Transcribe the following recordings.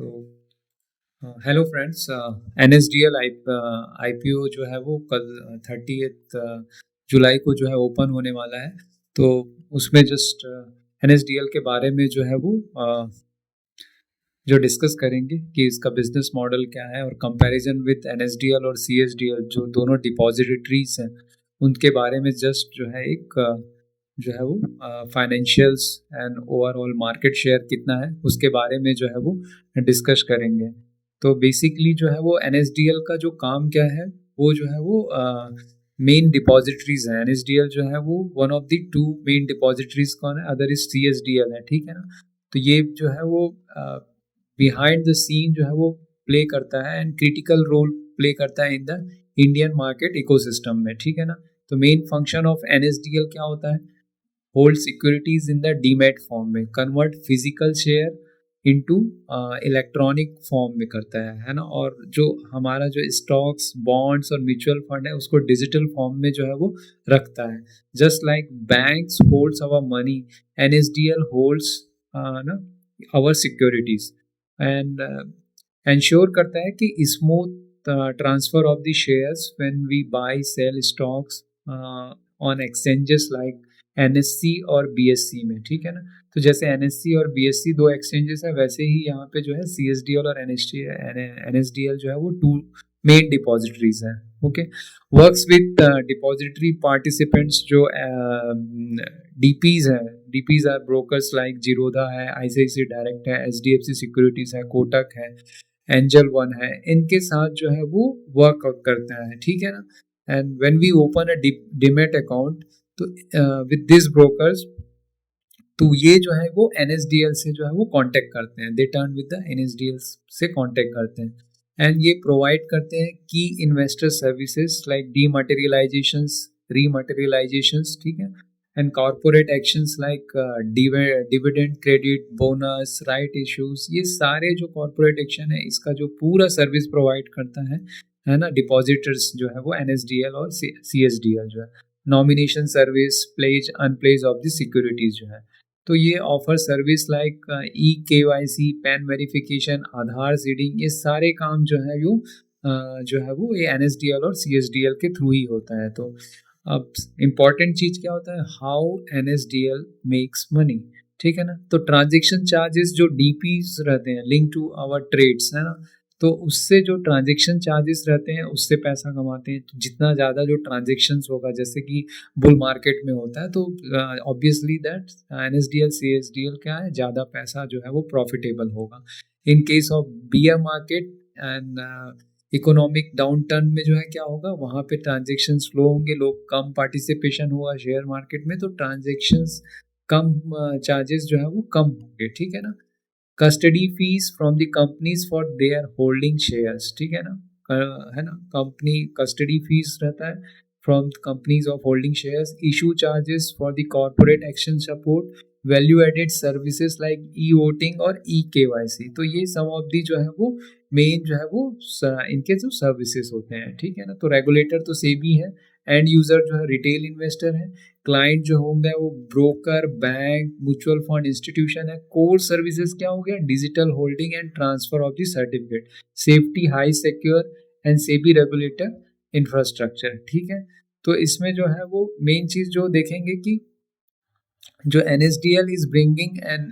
तो hello friends. NSDL IPO जो है वो कल 30 जुलाई को जो है ओपन होने वाला है। तो उसमें जस्ट NSDL के बारे में जो है वो जो डिस्कस करेंगे कि इसका बिजनेस मॉडल क्या है और कंपैरिजन विद NSDL और CSDL जो दोनों डिपॉजिटरीज हैं उनके बारे में जस्ट जो है एक जो है वो financials and overall market share कितना है उसके बारे में जो है वो डिस्कस करेंगे। तो बेसिकली जो है वो NSDL का जो काम क्या है वो जो है वो मेन डिपॉजिटरीज है। NSDL जो है वो one of the two main depositories कौन है, अदर इज CSDL है, ठीक है ना। तो ये जो है वो बिहाइंड द सीन जो है वो प्ले करता है एंड क्रिटिकल रोल प्ले करता है in the Indian market ecosystem में, ठीक है ना। तो मेन फंक्शन ऑफ NSDL क्या होता है? Hold securities in the demat form में, convert physical share into electronic form में करता है ना। और जो हमारा जो स्टॉक्स, बॉन्ड्स और म्यूचुअल फंड है उसको डिजिटल फॉर्म में जो है वो रखता है। Just like banks holds our money, NSDL holds ना आवर सिक्योरिटीज एंड एंश्योर करता है कि smooth transfer of the shares when we buy sell stocks on exchanges like NSE और BSE में, ठीक है ना। तो जैसे NSE और BSE दो एक्सचेंजेस है, वैसे ही यहाँ पे जो है CSDL और NSDL जो है वो टू मेन डिपॉजिटरीज हैं। Okay, works with depository participants जो DPs हैं। DPs are brokers like Zerodha है, ICICI डायरेक्ट है, HDFC सिक्योरिटीज है, कोटक है, एंजल वन है। इनके साथ जो है वो वर्क करता है, ठीक है ना। And when we open a demat account तो विद दिस ब्रोकर्स, तो ये जो है वो NSDL से जो है वो कांटेक्ट करते हैं, they turn with the NSDL से कांटेक्ट करते हैं एंड ये प्रोवाइड करते हैं की इन्वेस्टर सर्विसेज लाइक डीमटेरियलाइजेशंस, रीमटेरियलाइजेशंस, ठीक है, and corporate actions like dividend, credit, bonus, right issues. ये सारे जो कॉर्पोरेट एक्शन है इसका जो पूरा सर्विस प्रोवाइड करता है ना डिपॉजिटर्स जो है वो NSDL और CSDL जो है। Nomination service, pledge unpledge of the securities जो है। तो ये offer service like eKYC, PAN verification, Aadhaar seeding, ये सारे काम जो है वो जो है वो ये NSDL और CSDL के थ्रू ही होता है। तो अब इम्पॉर्टेंट चीज़ क्या होता है, हाउ NSDL मेक्स मनी, ठीक है ना। तो ट्रांजेक्शन चार्जेस जो DPs रहते हैं लिंक टू आवर ट्रेड्स, है ना, तो उससे जो ट्रांजेक्शन चार्जेस रहते हैं उससे पैसा कमाते हैं। तो जितना ज़्यादा जो ट्रांजेक्शन्स होगा, जैसे कि बुल मार्केट में होता है, तो ऑब्वियसली दैट NSDL CSDL क्या है, ज़्यादा पैसा जो है वो प्रॉफिटेबल होगा। In case of beer market and economic down turn में जो है क्या होगा, वहाँ पे ट्रांजेक्शन स्लो होंगे, लोग कम पार्टिसिपेशन हुआ शेयर मार्केट में, तो ट्रांजेक्शन्स कम, चार्जेस जो है वो कम होंगे, ठीक है ना। Custody fees from the companies for their holding shares, ठीक है ना, है ना। कंपनी कस्टडी फीस रहता है from companies of holding shares, issue charges for the corporate action support, value added services like e-voting और eKYC। तो ये सम ऑफ दी जो है वो मेन जो है वो इनके जो सर्विसेज होते हैं, ठीक है ना। तो रेगुलेटर तो सेबी है, एंड यूजर जो है रिटेल इन्वेस्टर है, क्लाइंट जो होंगे वो broker, bank, mutual fund, institution है। कोर सर्विसेज क्या हो गया, digital holding and transfer of the certificate, safety, high secure and SEBI regulator infrastructure, ठीक है। तो इसमें जो है वो मेन चीज जो देखेंगे कि जो NSDL is bringing an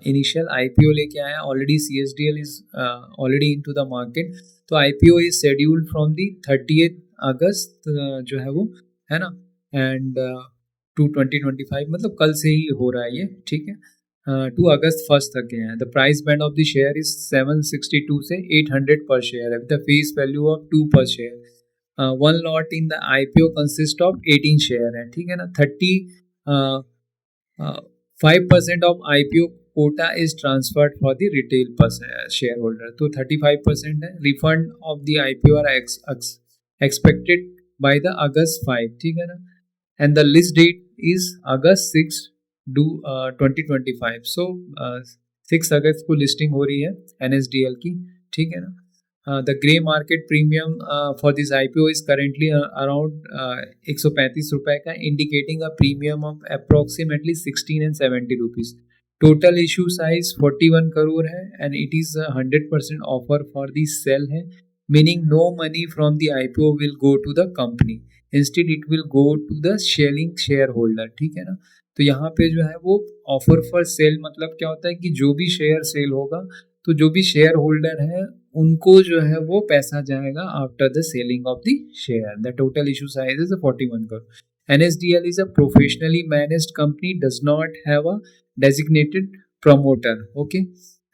initial IPO लेके आया, already CSDL is already into the market. तो IPO is scheduled from the 30 अगस्त जो है वो, है ना, एंड टू 2025, मतलब कल से ही हो रहा है ये, ठीक है। 2 अगस्त फर्स्ट तक है। The price band of the share is 762 से 800 पर शेयर है, with the face value of 2 पर share. One lot in the IPO consist of 18 share है, ठीक है ना। 5% of IPO quota is transferred for the retail shareholder, तो 35% है। Refund of the IPO are expected by the August 5, ठीक है ना, and the list date is August 6 2025। so 6 अगस्त को लिस्टिंग हो रही है NSDL की, ठीक है ना। The grey market premium for this IPO is currently around 135 रुपए का, indicating a premium of approximately 16 and 70 rupees total issue size 41 crore है and it is 100% offer for the sale है, meaning no money from the IPO will go to the company, instead it will go to the sharing shareholder, ठीक है ना। तो यहाँ पे जो है वो ऑफर फॉर सेल मतलब क्या होता है कि जो भी शेयर सेल होगा तो जो भी शेयर होल्डर है उनको जो है वो पैसा जाएगा after the selling of the share. The total issue size is 41 crore. NSDL is a professionally managed company, does not have a designated promoter. Okay,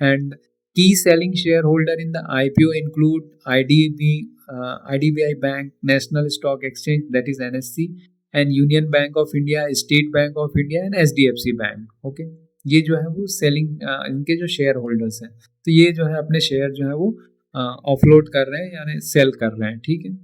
and key selling shareholder in the IPO include IDBI Bank, National Stock Exchange, that is NSE, and Union Bank of India, State Bank of India, and HDFC Bank. Okay, ये जो है वो selling इनके जो share holders हैं, तो ये जो है अपने शेयर जो है वो ऑफलोड कर रहे हैं यानी सेल कर रहे हैं, ठीक है।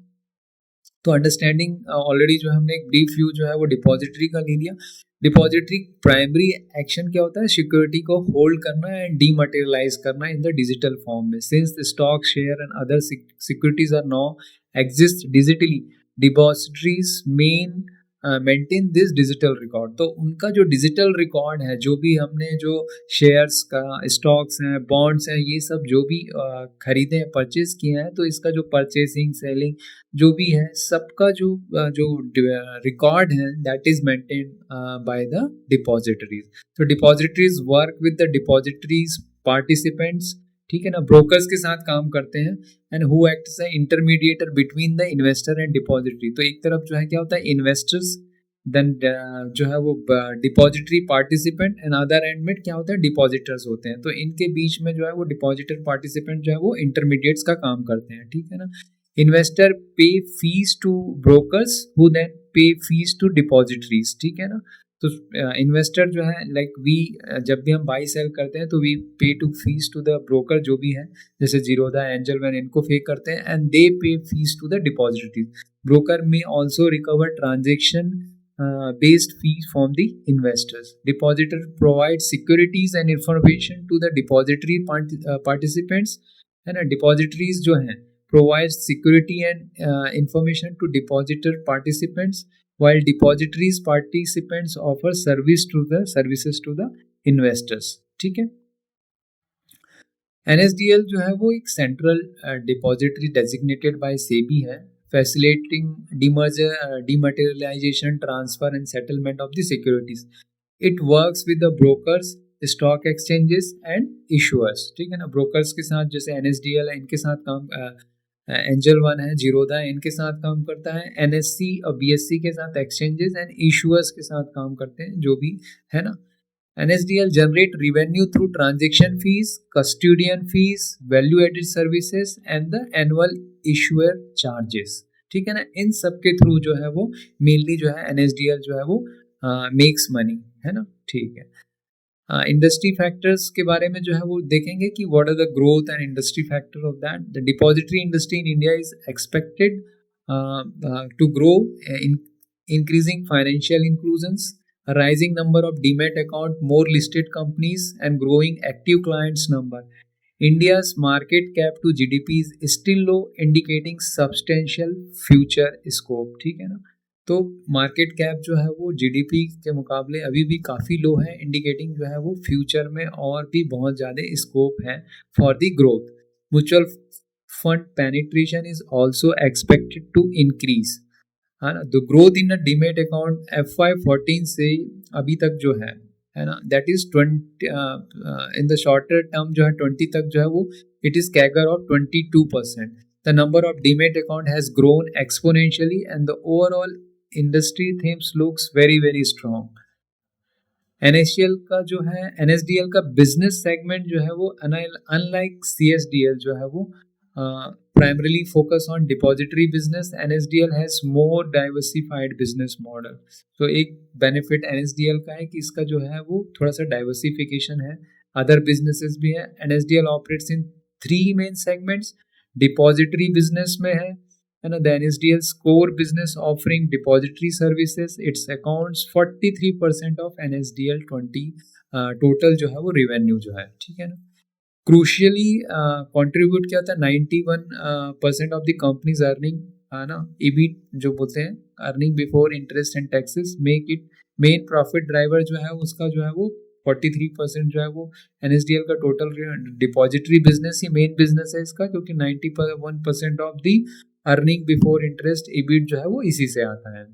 तो अंडरस्टैंडिंग ऑलरेडी जो है हमने एक ब्रीफ व्यू जो है वो डिपॉजिटरी का ले लिया। डिपॉजिटरी प्राइमरी एक्शन क्या होता है, सिक्योरिटी को होल्ड करना एंड डीमटेरियलाइज करना इन द डिजिटल फॉर्म में। Since the stock share and other securities are now exist digitally, depositories main maintain this digital record. तो उनका जो डिजिटल रिकॉर्ड है, जो भी हमने जो शेयर्स का, स्टॉक्स हैं, बॉन्ड्स हैं, ये सब जो भी खरीदे हैं, परचेज किए हैं, तो इसका जो परचेसिंग सेलिंग जो भी है सबका जो रिकॉर्ड है that is maintain by the depositories. तो depositories work with the depositories participants, ठीक है ना, ब्रोकर्स के साथ काम करते हैं and who act as intermediator between the investor and depository. तो एक तरफ जो है क्या होता है इन्वेस्टर्स, देन जो है वो depository participant, and other and में क्या होता है डिपॉजिटर्स होते हैं। तो इनके बीच में जो है वो डिपॉजिटर पार्टिसिपेंट जो है वो इंटरमीडिएट्स का काम करते हैं, ठीक है ना। Investor pay fees to brokers who then pay fees to depositories, ठीक है ना। तो इन्वेस्टर जो है लाइक वी, जब भी हम बाई सेल करते हैं तो we pay two fees to the broker जो भी है, जैसे जीरोधा, एंजल वन, इनको पे करते हैं and they pay fees to the depositories. Broker में also recover transaction based fees from the investors. Depositor provides securities and information to the depository participants, है ना। depositories जो हैं provides security and information to depositor participants, while depositories participants offer services to the investors, ठीक है। NSDL जो है वो एक central depository designated by SEBI है, facilitating dematerialization, transfer and settlement of the securities. It works with the brokers, stock exchanges and issuers, ठीक है ना। ब्रोकर्स के साथ जैसे NSDL है, इनके साथ काम, एंजल वन है, जीरोधा है, इनके साथ काम करता है। NSC और BSC के साथ एक्सचेंजेस एंड इशूअर्स के साथ काम करते हैं, जो भी है ना। NSDL generate revenue through transaction fees, custodian fees, value-added services and the annual issuer charges, ठीक है ना। इन सब के थ्रू जो है वो मेनली जो है NSDL जो है वो मेक्स मनी, है ना, ठीक है। इंडस्ट्री फैक्टर्स के बारे में जो है वो देखेंगे कि what are the growth and industry factor of that. The depository industry in India is expected to grow, increasing financial inclusions, a rising number of demat account, more listed companies and growing active clients number. India's market cap to GDP is still low, indicating substantial future scope, ठीक है ना। तो market cap जो है वो GDP के मुकाबले अभी भी काफ़ी लो है, इंडिकेटिंग जो है वो फ्यूचर में और भी बहुत ज़्यादा स्कोप है for the growth. Mutual fund penetration is also expected to increase, है ना। The growth in a demat account FY14 से अभी तक जो है ना, that is 20 in the shorter term जो है 20 तक जो है वो it is CAGR of 22%। The number of demat account has grown exponentially and the overall industry themes looks very very strong. NSDL का जो है, NSDL का बिजनेस सेगमेंट जो है वो अनलाइक CSDL जो है वो primarily focus on depository business, NSDL has more diversified business model. तो एक benefit NSDL का है कि इसका जो है वो थोड़ा सा diversification है, other businesses भी है। NSDL operates in 3 main segments, depository business में है ना, the NSDL's core business offering depository services, it accounts 43% of NSDL 20 total जो है वो revenue जो है, ठीक है ना। क्रूशियली कंट्रीब्यूट किया था 91% ऑफ द कंपनीज अर्निंग, है ना, EBIT जो बोलते हैं, earning before interest and taxes, make it main profit driver जो है उसका जो है वो 43% जो है वो NSDL का टोटल डिपॉजिटरी बिजनेस ही मेन बिजनेस है इसका, क्योंकि 91% of the earning before interest EBIT जो है वो इसी से आता है।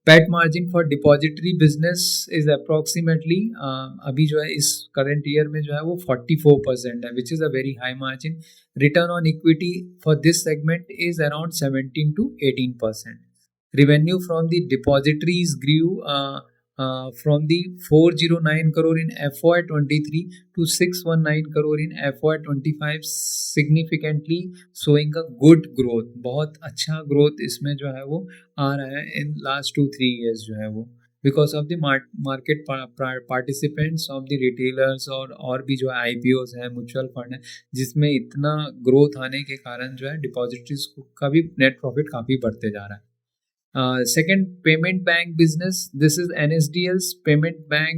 PAT margin for depository business is approximately अभी जो है इस करंट ईयर में जो है वो 44% है, which is a very high margin. Return on equity for this segment is around 17 to 18%। Revenue from the depositories grew from the 409 crore in FY23 to 619 crore in FY25, significantly showing a good growth। बहुत अच्छा growth इसमें जो है वो आ रहा है in last 2-3 years जो है वो, because of the market participants of the retailers और भी जो है IPOs है, म्यूचुअल फंड है, जिसमें इतना ग्रोथ आने के कारण जो है डिपॉजिटरीज का भी नेट प्रॉफिट काफ़ी बढ़ते जा रहा है। Second, payment bank business. This is NSDL's payment bank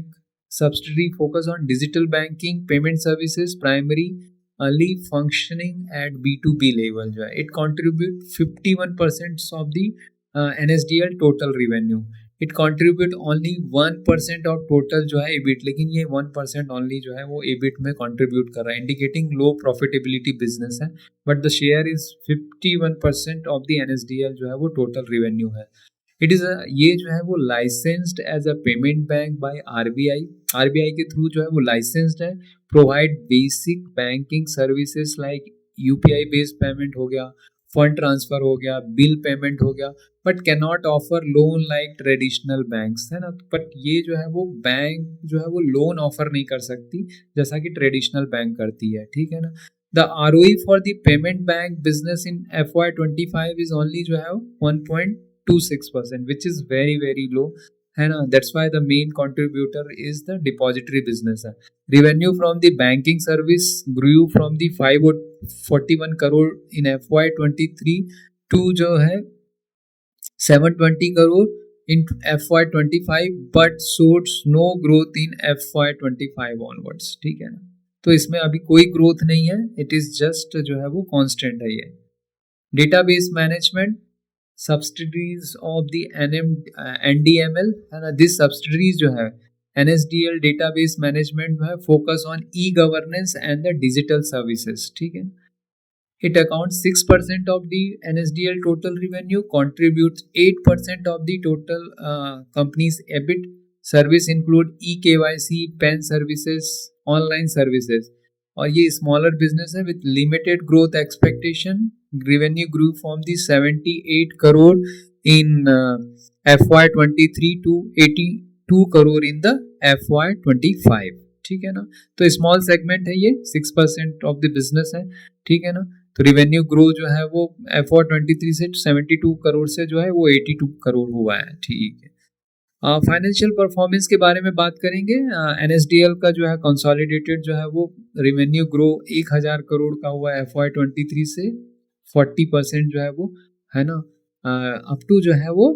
subsidiary focus on digital banking, payment services, primarily functioning at B2B level. जो है it contribute 51% of the NSDL total revenue. It contribute only 1% of total जो है EBIT, लेकिन ये 1% only जो है वो EBIT में contribute कर रहा है, indicating low profitability business है, but the share is 51% of the NSDL जो है वो total revenue है। इट इज़ ये जो है वो licensed as a payment bank by RBI के थ्रू जो है वो लाइसेंस्ड है, provide basic banking services like UPI based payment हो गया, फंड ट्रांसफर हो गया, बिल पेमेंट हो गया, but can not offer loan like traditional banks, है ना। बट ये जो है वो बैंक जो है वो लोन ऑफर नहीं कर सकती जैसा कि ट्रेडिशनल बैंक करती है, ठीक है ना। The ROE for the payment bank business in FY25 is only जो है 1.26%, which is very low, है ना। That's why the main contributor is the depository business है। Revenue from the banking service grew from the 541 crore in FY23 to जो है 720 crore in FY25, but showed no growth in FY25 onwards, ठीक है ना। तो इसमें अभी कोई ग्रोथ नहीं है, इट इज जस्ट जो है वो कांस्टेंट है ये। Database management subsidiaries of the NDML, है ना। दिस subsidiaries जो है NSDL database management है, focus on e-governance and the digital services, ठीक है। It accounts 6% of the NSDL total revenue, contributes 8% of the total company's EBIT. Service include eKYC, PAN services, online services, और ये smaller business है with limited growth expectation. Revenue grew from the 78 crore in FY23 to 82 crore in the FY25, ठीक है ना। तो small segment है ये, 6% of the business है, ठीक है ना। तो रेवेन्यू ग्रो जो है वो FY23 से 72 करोड़ से जो है वो 82 करोड़ हुआ है, ठीक है। फाइनेंशियल परफॉर्मेंस के बारे में बात करेंगे। NSDL का जो है कंसोलिडेटेड जो है वो रेवेन्यू ग्रो 1000 करोड़ का हुआ है FY23 से 40% जो है वो, है ना, अप टू जो है वो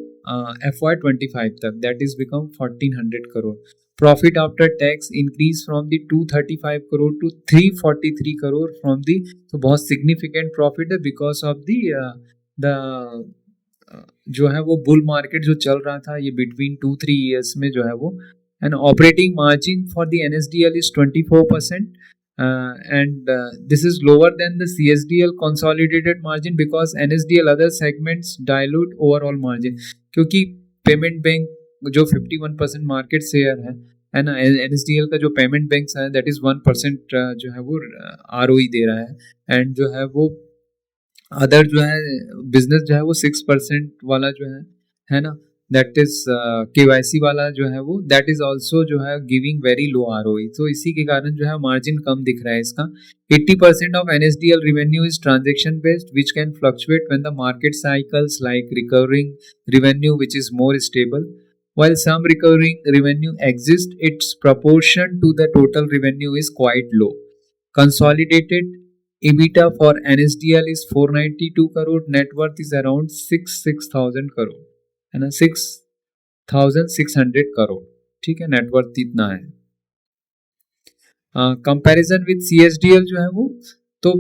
FY25 तक, that is become 1400 crore. Profit after tax increase from the 235 crore to 343 crore from the, तो बहुत सिग्निफिकेंट प्रॉफिट है बिकॉज ऑफ द जो है वो बुल मार्केट जो चल रहा था ये बिटवीन 2-3 ईयर्स में जो है वो। And operating margin for the NSDL is 24%, and this is lower than the CSDL consolidated margin because NSDL other segments dilute overall margin, क्योंकि पेमेंट बैंक जो 51% मार्केट शेयर है ना, NSDL का जो पेमेंट बैंक है दैट इज 1% जो है वो ROE दे रहा है, एंड जो है वो अदर जो है बिजनेस जो है वो 6% वाला जो है ना, दैट इज KYC वाला जो है वो, दैट इज ऑल्सो जो है गिविंग वेरी लो ROE, तो इसी के कारण जो है मार्जिन कम दिख रहा है इसका। 80% of NSDL revenue is transaction based which can fluctuate when the market cycles, like recurring revenue which is more stable. While some recurring revenue exists, its proportion to the total revenue is quite low. Consolidated EBITDA for NSDL is 492 crore, net worth is around 6,000 crore, है ना, 6,600 करोड़, ठीक है, net worth इतना है। Comparison with CSDL जो है वो, तो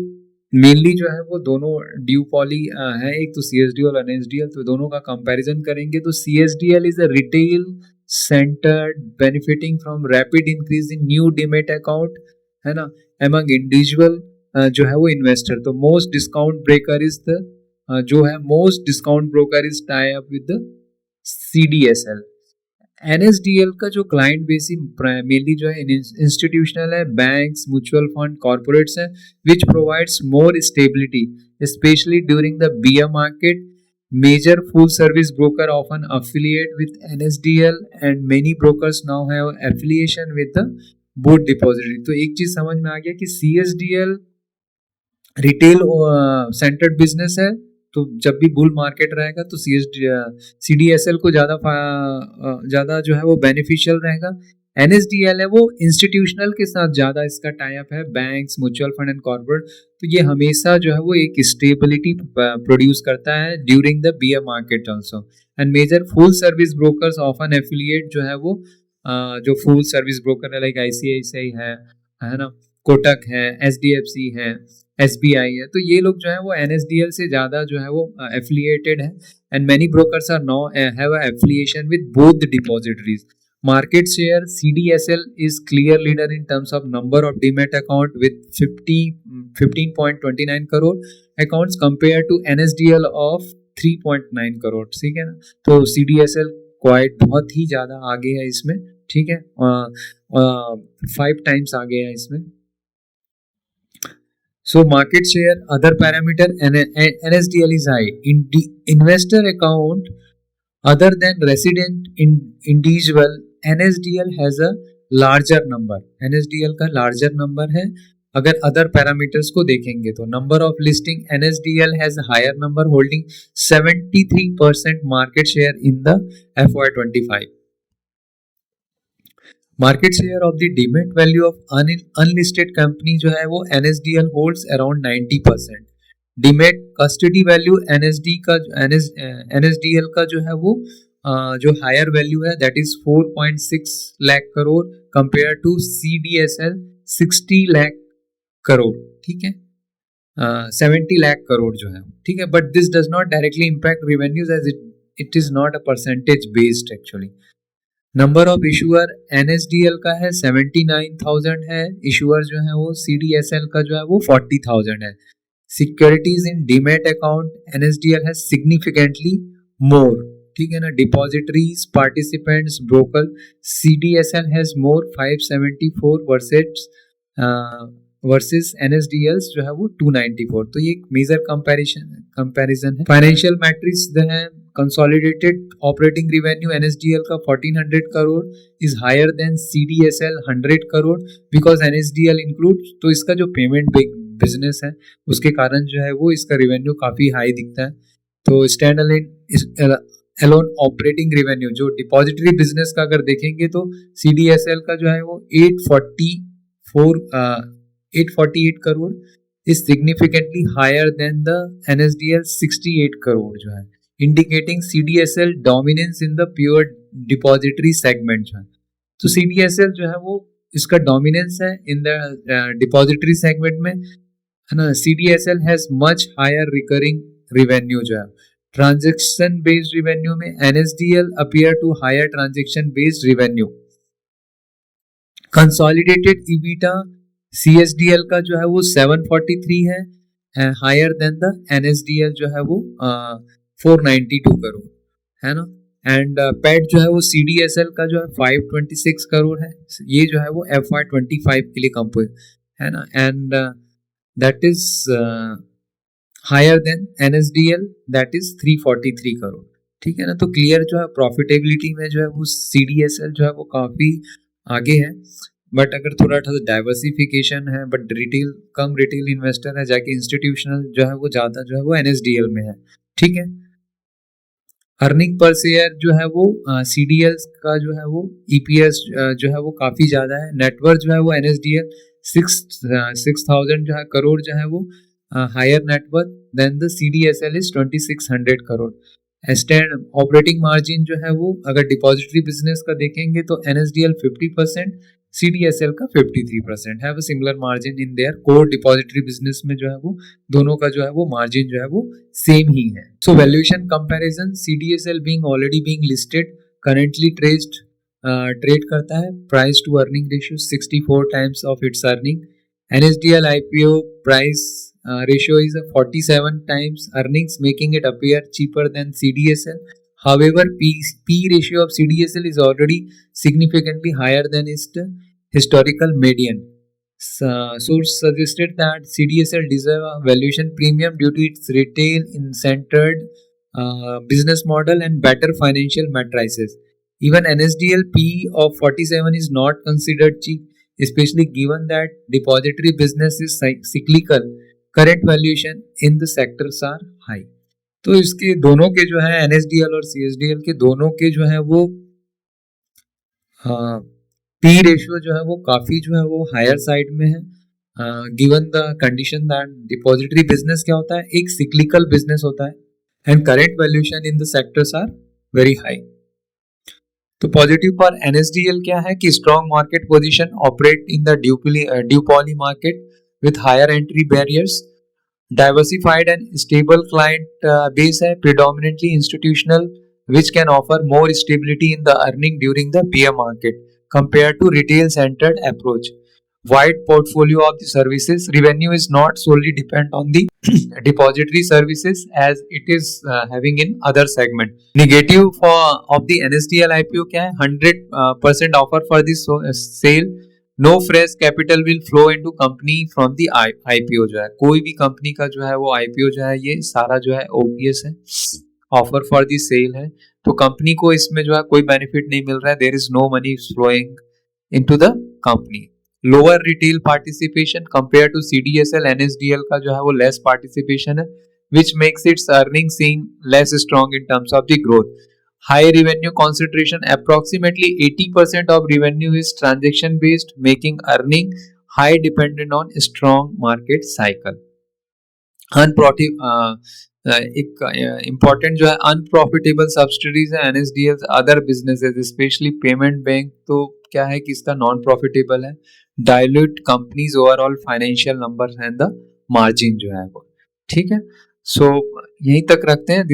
मेनली जो है वो दोनों ड्यू पॉली है, एक तो CSDL और NSDL, तो दोनों का कंपैरिजन करेंगे तो CSDL is a retail centered, benefiting from rapid increase in new demat account, है ना, among individual जो है वो इन्वेस्टर. तो most discount breaker is the जो है most discount broker is tie up with the CDSL. NSDL का जो क्लाइंट बेस मेनली जो है इंस्टीट्यूशनल है, बैंक्स, म्यूचुअल फंड, कॉर्पोरेट्स है, which provides more stability specially during the bear market. Major full service broker often affiliate with NSDL and many brokers now have affiliation with the both depository. तो एक चीज समझ में आ गया कि CSDL retail centred business है, तो जब भी बुल मार्केट रहेगा तो CDSL को ज़्यादा जो है वो बेनिफिशियल रहेगा. NSDL है वो इंस्टीट्यूशनल के साथ ज़्यादा इसका टाई अप है, banks, mutual fund and corporate. तो ये हमेशा जो है वो एक स्टेबिलिटी प्रोड्यूस करता है during the bear market also. And major full service brokers often affiliate जो है वो जो फुल सर्विस ब्रोकर है लाइक ICICI है ना, कोटक है, SDFC है, SBI है, तो ये लोग जो है वो NSDL से ज़्यादा जो है वो एफिलिएटेड है. And many brokers are now have affiliation with both the depositories. Market share CDSL is clear leader in terms of number of demat account with 15.29 crore accounts compared to NSDL of 3.9 crore. ठीक है ना, तो CDSL quite बहुत ही ज़्यादा आगे है इसमें. ठीक है, 5 times आगे है इसमें. So market share, other parameter, NSDL is high. In investor account other than resident individual, NSDL has a larger number. NSDL का larger number है. अगर other parameters को देखेंगे तो number of listing, NSDL has a higher number holding 73% market share in the FY25. Market share of the demat value of unlisted company जो है वो NSDL holds around 90%. Demat custody value NSDL का जो है वो जो हायर वैल्यू है that is 4.6 lakh crore compare to CDSL 60 lakh crore. ठीक है, 70 लाख करोड़ जो है. ठीक है, but this does not directly impact revenues as it is not a percentage based actually. Number of issuer NSDL का है 79,000 है, इशूअर जो है वो CDSL का जो है वो 40,000 है. Securities in demat account NSDL has significantly more. ठीक है ना, depositories, participants, broker CDSL has more 574 versus NSDLs जो है वो 294. तो ये एक मेजर कंपैरिजन है. फाइनेंशियल मैट्रिक्स है, कंसोलिडेटेड ऑपरेटिंग रेवेन्यू NSDL का 1400 crore is higher than CDSL 100 crore because NSDL include, तो इसका जो पेमेंट बिजनेस है उसके कारण जो है वो इसका रेवेन्यू काफ़ी हाई दिखता है. तो स्टैंड अलोन ऑपरेटिंग रेवेन्यू जो डिपॉजिटरी बिजनेस का अगर देखेंगे तो CDSL का जो है वो 848 crore is significantly higher than the NSDL 68 crore जो है, indicating CDSL dominance in the pure depository segment जो है. तो CDSL जो है वो इसका डोमिनेंस है इन द डिपॉजिटरी सेगमेंट में, है ना. CDSL has much higher recurring revenue जो है. ट्रांजैक्शन बेस्ड रेवेन्यू में NSDL appear to higher transaction based revenue. Consolidated EBITDA CSDL का जो है वो 743 है, हायर देन द NSDL जो है वो 492 करोड़, है ना. एंड पैट जो है वो CDSL का जो है 526 करोड़ है. ये जो है वो FY25 के लिए कंपोज है ना. And that is higher than NSDL that is 343 crore. ठीक है ना, तो क्लियर जो है प्रॉफिटेबिलिटी में जो है वो CDSL जो है वो काफ़ी आगे है. बट अगर थोड़ा डाइवर्सिफिकेशन है, बट कम रिटेल इन्वेस्टर है, जाके इंस्टीट्यूशनल जो है वो ज़्यादा जो है वो NSDL में है. ठीक है, अर्निंग पर शेयर जो है वो CDL का जो है वो EPS जो है वो काफ़ी ज़्यादा है. नेटवर्थ जो है वो NSDL 6,000 जो है करोड़ जो है वो higher net worth than the CDSL is 2600 crore. Stand operating margin जो है वो अगर डिपॉजिटरी बिजनेस का देखेंगे तो NSDL 50%, CDSL का 53% have a similar margin in their core depository business में जो है वो दोनों का जो है वो मार्जिन जो है वो सेम ही है. So valuation comparison, CDSL being already being listed currently trades trade करता है. Price to earning ratio 64 times of its earning. NSDL IPO price ratio is a 47 times earnings, making it appear cheaper than CDSL. However, P ratio of CDSL is already significantly higher than its historical median. Source suggested that CDSL deserves a valuation premium due to its retail-centered business model and better financial matrices. Even NSDL P of 47 is not considered cheap, especially given that depository business is cyclical. Current valuation in the sectors are high. तो इसके दोनों के जो है NSDL और CSDL के दोनों के जो है वो पी रेशियो जो है वो काफ़ी जो है वो हायर साइड में है. Given the condition that depository business क्या होता है, एक सिक्लिकल बिजनेस होता है, and current valuation in the sectors are very high. तो पॉजिटिव पर NSDL क्या है कि strong market position, operate in the duopoly market with higher entry barriers, diversified and stable client base है, predominantly institutional, which can offer more stability in the earning during the bear market compared to retail centered approach. Wide portfolio of the services, revenue is not solely depend on the depository services as it is having in other segment. Negative of the NSDL IPO क्या है, 100% offer for this sale, no fresh capital will flow into company from the IPO. जो है कोई भी company का जो है वो IPO जो है ये सारा जो है OPS है, ऑफर फॉर दी सेल है, तो कंपनी को इसमें जो है कोई बेनिफिट नहीं मिल रहा है. There is no money flowing into the company. Lower retail participation compare to CDSL, NSDL का जो है वो लेस पार्टिसिपेशन है, which makes its earning seen less strong in terms of the growth. High revenue concentration, approximately 80% of revenue is transaction based, making earning high dependent on strong market cycle. एक important जो है unprofitable subsidies है NSDL other businesses, specially payment bank, तो क्या है कि इसका non profitable है. Dilute companies overall financial numbers and the margin जो है वो. ठीक है, सो यहीं तक रखते हैं.